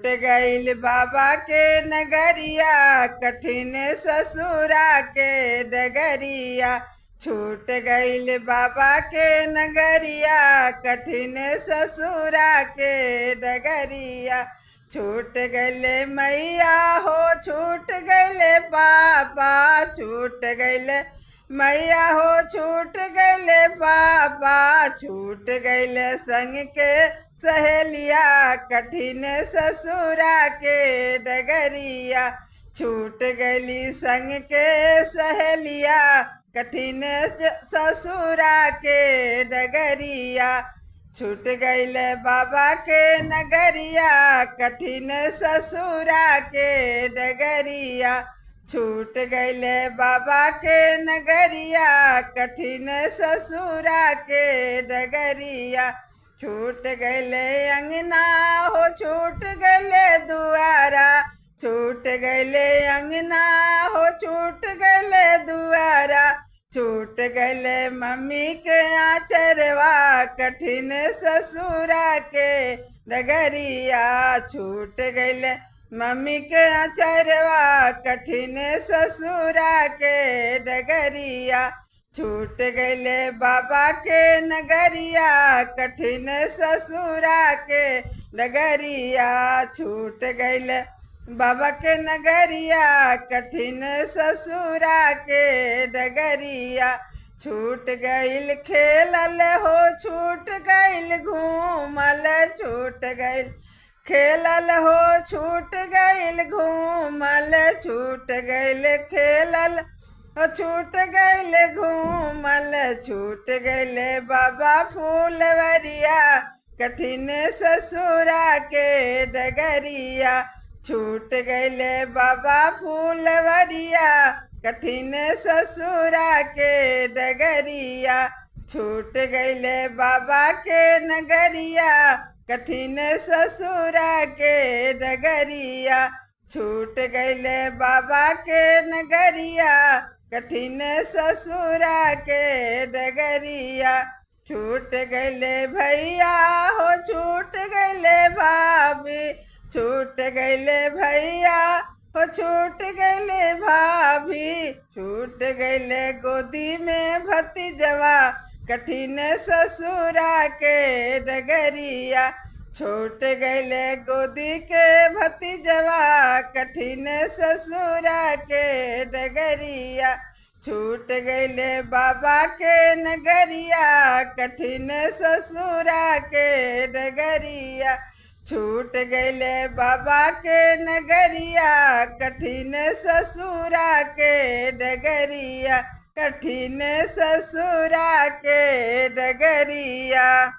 छूट गईल बाबा के नगरिया, कठिन ससुरा के डगरिया। छूट गईल बाबा के नगरिया, कठिन ससुरा के डगरिया। छूट गईले मैया हो, छूट गईले पापा, छूट गईले मैया हो, छूट गईले पापा। छूट गईले संग के सहेलिया, कठिन ससुरा के डगरिया। छूट गईली संग के सहेलिया, कठिन ससुरा के डगरिया। छूट गईले बाबा के नगरिया, कठिन ससुरा के डगरिया। छूट गईले बाबा के नगरिया, कठिन ससुरा के डगरिया। छूट गईले अंगना हो, छूट गईले दुआरा, छूट गईले अंगना हो, छूट गईले दुआरा। छूट गईले मम्मी के आचरवा, कठिन ससुरा के डगरिया। छूट गईले मम्मी के आचरवा, कठिन ससुरा के डगरिया। छूट गईले बाबा के नगरिया, कठिन ससुरा के डगरिया। छूट गईले बाबा के नगरिया, कठिन ससुरा के डगरिया। छूट गईल खेलल हो, छूट गईल घूमल, छूट गईल खेलल हो, छूट गईल घूमल, छूट गईल खेलल हो, छूट गईल घूमल। छूट गईले बाबा फूलवरिया, कठिन ससुरा के डगरिया। छूट गईले बाबा फूलवरिया, कठिन ससुरा के डगरिया। छूट गईले बाबा के नगरिया, कठिन ससुरा के डगरिया। छूट गईले बाबा के नगरिया, कठिन ससुरा के डगरिया। छूट गईले भैया हो, छूट गईले भाभी, छूट गईले भैया हो, छूट गईले भाभी। छूट गईले गोदी में भतीजवा, कठिन ससुरा के डगरिया। छूट गईले गोदी के भतीजवा, कठिन ससुरा के डगरिया। छूट गईले बाबा के नगरिया, कठिन ससुरा के डगरिया। छूट गईले बाबा के नगरिया, कठिन ससुरा के डगरिया, कठिन ससुरा के डगरिया।